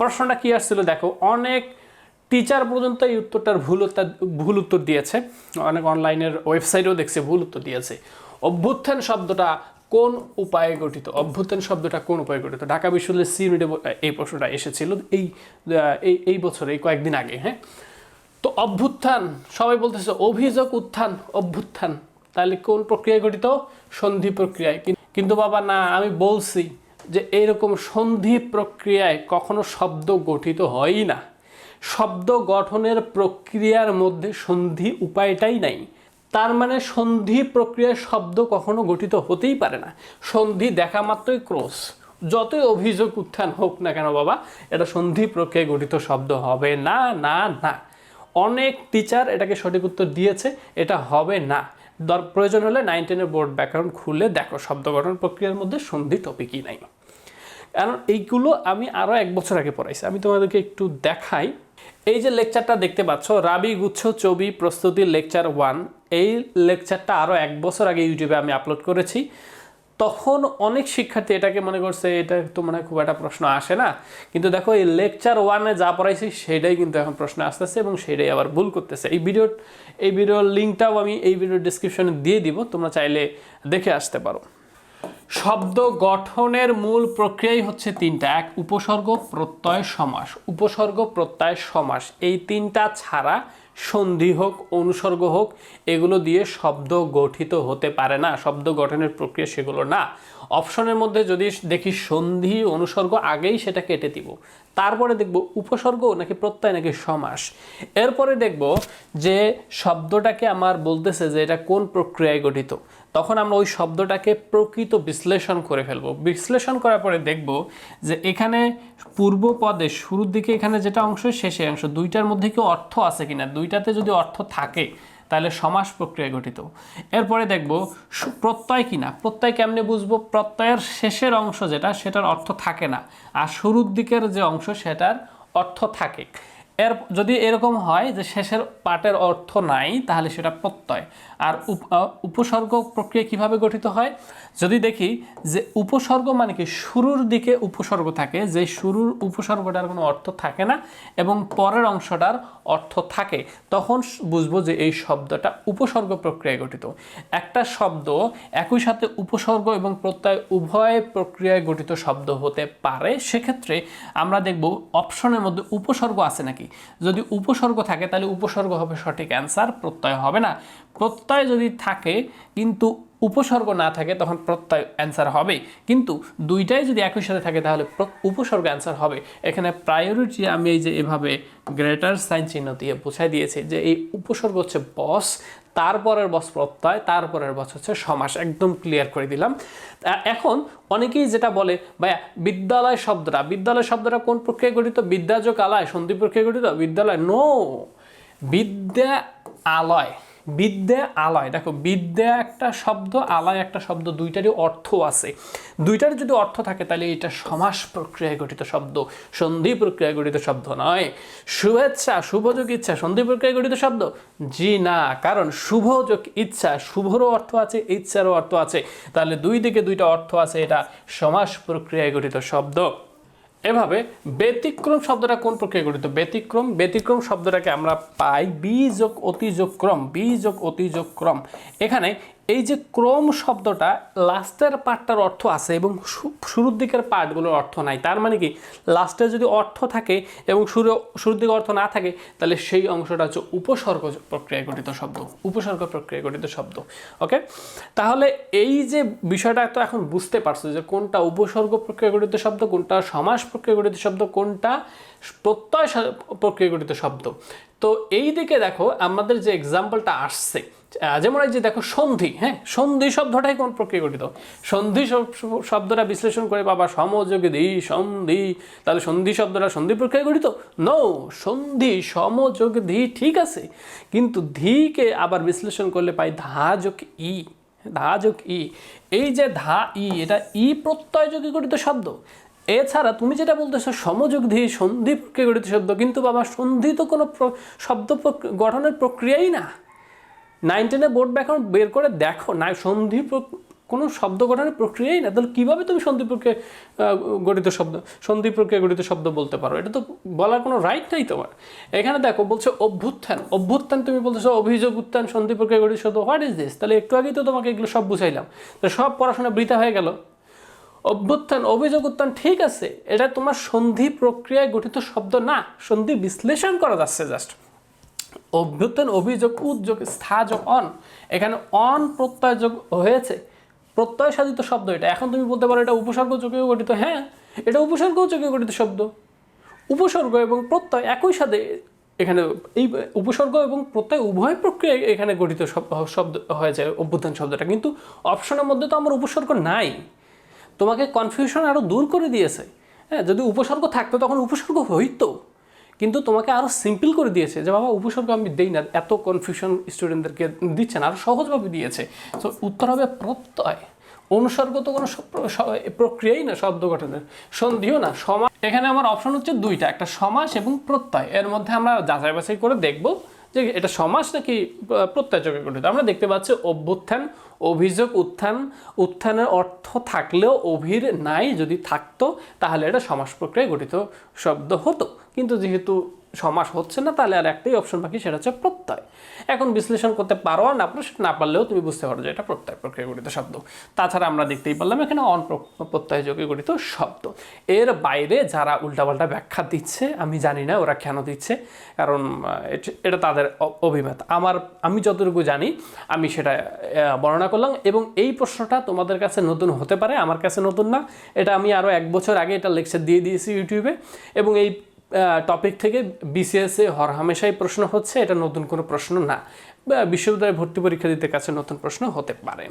প্রশ্নটা কি আসছিল দেখো, অনেক টিচার পর্যন্ত এই উত্তরটার ভুল উত্তর দিয়েছে, অনেক অনলাইনের ওয়েবসাইটেও দেখছে ভুল উত্তর দিয়েছে। অভ্যুত্থান শব্দটা কোন উপায়ে গঠিত? অভ্যুত্থান শব্দটা কোন উপায়ে গঠিত? ঢাকা বিশ্ববিদ্যালয়ের সি ইউনিটে এই প্রশ্নটা এসেছিল এই বছর, এই কয়েকদিন আগে। হ্যাঁ, তো অভ্যুত্থান সবাই বলতেছে অভিযোগ উত্থান অভ্যুত্থান, তাহলে কোন প্রক্রিয়ায় গঠিত? সন্ধি প্রক্রিয়ায়। কিন্তু বাবা না, আমি বলছি যে এরকম সন্ধি প্রক্রিয়ায় কখনো শব্দ গঠিত হয়ই না। শব্দ গঠনের প্রক্রিয়ার মধ্যে সন্ধি উপায়টাই নাই। তার মানে সন্ধি প্রক্রিয়ায় শব্দ কখনো গঠিত হতেই পারে না। সন্ধি দেখা মাত্রই ক্রস। যতই অভিযোগ উত্থান হোক না কেন বাবা, এটা সন্ধি প্রক্রিয়ায় গঠিত শব্দ হবে না, না, না। অনেক টিচার এটাকে সঠিক উত্তর দিয়েছে, এটা হবে না। প্রয়োজন হলে 9, 10-এর বোর্ড ব্যাকরণ খুলে দেখো, শব্দ গঠন প্রক্রিয়ার মধ্যে সন্ধি টপিকই নাই। কারণ এইগুলো আমি আরও 1 বছর আগে পড়াইছি। আমি তোমাদেরকে একটু দেখাই। এই যে লেকচারটা দেখতে পাচ্ছ, রাবি গুচ্ছ ছবি প্রস্তুতি লেকচার 1, এই লেকচারটা আরও 1 বছর আগে ইউটিউবে আমি আপলোড করেছি। তখন অনেক শিক্ষার্থী এটাকে মনে করছে এটা তো মনে হয় খুব একটা প্রশ্ন আসে না, কিন্তু দেখো এই লেকচার 1-এ যা পড়াইছি সেটাই কিন্তু এখন প্রশ্ন আসতেছে এবং সেটাই আবার ভুল করতেছে। এই ভিডিওর লিঙ্কটাও আমি এই ভিডিওর ডিসক্রিপশনে দিয়ে দিব, তোমরা চাইলে দেখে আসতে পারো। শব্দ গঠনের মূল প্রক্রিয়াই হচ্ছে 3টা। 1, উপসর্গ প্রত্যয় সমাস। উপসর্গ প্রত্যয় সমাস, এই 3টা ছাড়া সন্ধি হোক অনুসর্গ হোক এগুলো দিয়ে শব্দ গঠিত হতে পারে না। শব্দ গঠনের প্রক্রিয়া সেগুলো না। অপশনের মধ্যে যদি দেখি সন্ধি অনুসর্গ, আগেই সেটা কেটে দিব। তারপরে দেখব উপসর্গ নাকি প্রত্যয় নাকি সমাস। এরপরে দেখব যে শব্দটাকে আমার বলতেছে যে এটা কোন প্রক্রিয়ায় গঠিত, তখন আমরা ওই শব্দটাকে প্রকৃত বিশ্লেষণ করে ফেলবো। বিশ্লেষণ করার পরে দেখব যে এখানে পূর্ব পদে শুরুর দিকে এখানে যেটা অংশ শেষে অংশ, দুইটার মধ্যে কি অর্থ আছে কিনা। দুইটাতে যদি অর্থ থাকে তাহলে সমাস প্রক্রিয়ায় গঠিত। এরপরে দেখব প্রত্যয় কিনা। প্রত্যয় কেমনে বুঝবো? প্রত্যয়ের শেষের অংশ যেটা, সেটার অর্থ থাকে না, আর শুরুর দিকের যে অংশ সেটার অর্থ থাকে। যদি এরকম হয় যে শেষের পার্টের অর্থ নাই, তাহলে সেটা প্রত্যয়। আর উপসর্গ প্রক্রিয়া কিভাবে গঠিত হয়? যদি দেখি যে উপসর্গ মানে কি, শুরুর দিকে উপসর্গ থাকে, যে শুরুর উপসর্গটার কোনো অর্থ থাকে না এবং পরের অংশটার অর্থ থাকে, তখন বুঝবো যে এই শব্দটা উপসর্গ প্রক্রিয়ায় গঠিত। একটা শব্দ একই সাথে উপসর্গ এবং প্রত্যয় উভয় প্রক্রিয়ায় গঠিত শব্দ হতে পারে। সেক্ষেত্রে আমরা দেখব অপশনের মধ্যে উপসর্গ আছে নাকি। যদি উপসর্গ থাকে তাহলে উপসর্গ হবে সঠিক অ্যান্সার, প্রত্যয় হবে না। প্রত্যয় যদি থাকে কিন্তু উপসর্গ না থাকে তখন প্রত্যয় অ্যান্সার হবে, কিন্তু দুইটাই যদি একই সাথে থাকে তাহলে উপসর্গ অ্যান্সার হবে। এখানে প্রায়োরিটি আমি এই যে এভাবে গ্রেটার সাইন চিহ্ন দিয়ে বোঝাই দিয়েছি যে এই উপসর্গ হচ্ছে বস, তারপরের বস প্রত্যয়, তারপরের বস হচ্ছে সমাস। একদম ক্লিয়ার করে দিলাম। এখন অনেকেই যেটা বলে, ভাইয়া বিদ্যালয় শব্দটা কোন প্রক্রিয়ায় গঠিত? বিদ্যাযোগ আলয় সন্ধি প্রক্রিয়ায় গঠিত? বিদ্যালয় নো, বিদ্যা আলয়। দেখো, বিদ্যা একটা শব্দ, আলয় একটা শব্দ, দুইটারই অর্থ আছে। দুইটার যদি অর্থ থাকে তাহলে এটা সমাস প্রক্রিয়ায় গঠিত শব্দ, সন্ধি প্রক্রিয়ায় গঠিত শব্দ নয়। শুভেচ্ছা, শুভযোগ ইচ্ছা সন্ধি প্রক্রিয়ায় গঠিত শব্দ? জি না, কারণ শুভযোগ ইচ্ছা, শুভরও অর্থ আছে, ইচ্ছারও অর্থ আছে, তাহলে দুই দিকে দুইটা অর্থ আছে, এটা সমাস প্রক্রিয়ায় গঠিত শব্দ। এভাবে ব্যতিক্রম শব্দটা কোন প্রক্রিয়ায় গঠিত? ব্যতিক্রম শব্দটাকে আমরা পাই বিযোগ অতিযোগ ক্রম। এখানে এই যে ক্রম শব্দটা লাস্টের পার্টটার অর্থ আছে এবং শুরুর দিকের পার্টগুলোর অর্থ নাই। তার মানে কি, লাস্টে যদি অর্থ থাকে এবং শুরুর দিকে অর্থ না থাকে তাহলে সেই অংশটা হচ্ছে উপসর্গ প্রক্রিয়ায় গঠিত শব্দ। ওকে, তাহলে এই যে বিষয়টা তো এখন বুঝতে পারছো যে কোনটা উপসর্গ প্রক্রিয়া গঠিত শব্দ, কোনটা সমাস প্রক্রিয়া গঠিত শব্দ, কোনটা প্রত্যয় প্রক্রিয়া গঠিত শব্দ। তো এই দিকে দেখো আমাদের যে এক্সাম্পলটা আসছে, যেমন এই যে দেখো সন্ধি, হ্যাঁ, সন্ধি শব্দটাই কোন প্রক্রিয়া গঠিত? সন্ধি শব্দটা বিশ্লেষণ করে বাবা সমযোগী সন্ধি, তাহলে সন্ধি শব্দটা সন্ধি প্রক্রিয়া গঠিত? নো, সন্ধি সমযোগী ঠিক আছে, কিন্তু ধিকে আবার বিশ্লেষণ করলে পাই ধাযোগ ই। এই যে ধা ই, এটা ই প্রত্যয় যোগে গঠিত শব্দ। এছাড়া তুমি যেটা বলতেছো সমযোগী সন্ধি প্রক্রিয়া গঠিত শব্দ, কিন্তু বাবা সন্ধি তো কোনো শব্দ গঠনের প্রক্রিয়াই না। 9, 10-এ বোর্ড ব্যাকরণ বের করে দেখো না, সন্ধি কোনো শব্দ গঠনের প্রক্রিয়াই না, তাহলে কীভাবে তুমি সন্ধি প্রক্রিয়া গঠিত শব্দ বলতে পারো? এটা তো বলার কোনো রাইট নাই তোমার। এখানে দেখো বলছে অভ্যুত্থান তুমি বলতেছো অভিযোগ উত্থান সন্ধি প্রক্রিয়া গঠিত শব্দ, হোয়াট ইজ দিস? তাহলে একটু আগেই তো তোমাকে এগুলো সব বুঝাইলাম, তো সব পড়াশোনা বৃথা হয়ে গেল। অভ্যুত্থান অভিযোগ উত্থান ঠিক আছে, এটা তোমার সন্ধি প্রক্রিয়ায় গঠিত শব্দ না, সন্ধি বিশ্লেষণ করা যাচ্ছে জাস্ট। অভ্যুত্থান অভিযোগ উদ্যোগ স্থাযোগ অন, এখানে অন প্রত্যয় যোগ হয়েছে, প্রত্যয় সাধিত শব্দ এটা। এখন তুমি বলতে পারো এটা উপসর্গ যোগেও গঠিত, হ্যাঁ এটা উপসর্গ যোগে গঠিত শব্দ। উপসর্গ এবং প্রত্যয় একই সাথে এখানে, এই উপসর্গ এবং প্রত্যয় উভয় প্রক্রিয়া এখানে গঠিত শব্দ হয়ে যায় অভ্যুত্থান শব্দটা, কিন্তু অপশনের মধ্যে তো আমার উপসর্গ নাই। তোমাকে কনফিউশন আরও দূর করে দিয়েছে। হ্যাঁ, যদি উপসর্গ থাকতো তখন উপসর্গ হইতো, কিন্তু তোমাকে আরও সিম্পল করে দিয়েছে যে বাবা উপসর্গ আমি দেই না, এত কনফিউশন স্টুডেন্টদেরকে দিচ্ছে না, আরও সহজভাবে দিয়েছে। সো উত্তর হবে প্রত্যয়। অনুসর্গ তো কোনো প্রক্রিয়াই না শব্দ গঠনের, সন্ধিও না, সমাস। এখানে আমার অপশন হচ্ছে দুইটা, একটা সমাস এবং প্রত্যয়। এর মধ্যে আমরা যাচাই বাছাই করে দেখব যে এটা সমাস নাকি প্রত্যয় যোগে গঠিত। আমরা দেখতে পাচ্ছি অভ্যুত্থান অভিযোগ উত্থান, উত্থানের অর্থ থাকলেও অভির নাই, যদি থাকতো তাহলে এটা সমাস প্রক্রিয়ায় গঠিত শব্দ হতো, কিন্তু যেহেতু সমাস হচ্ছে না তাহলে আর একটাই অপশন বাকি, সেটা হচ্ছে প্রত্যয়। এখন বিশ্লেষণ করতে পারো আর না পারলেও তুমি বুঝতে পারো যে এটা প্রত্যয় প্রক্রিয়া গঠিত শব্দ। তাছাড়া আমরা দেখতেই পারলাম এখানে অন প্রত্যয় যোগে গঠিত শব্দ। এর বাইরে যারা উল্টাপাল্টা ব্যাখ্যা দিচ্ছে, আমি জানি না ওরা কেন দিচ্ছে, কারণ এটা তাদের অভিমত। আমি যতটুকু জানি আমি সেটা বর্ণনা করলাম, এবং এই প্রশ্নটা তোমাদের কাছে নতুন হতে পারে, আমার কাছে নতুন না। এটা আমি আরও 1 বছর আগে এটা লেকচার দিয়ে দিয়েছি ইউটিউবে, এবং এই টপিক থেকে বিসিএসে হরহামেশাই প্রশ্ন হচ্ছে, এটা নতুন কোনো প্রশ্ন না। বিশ্ববিদ্যালয়ে ভর্তি পরীক্ষা দিতে কাছে নতুন প্রশ্ন হতে পারে।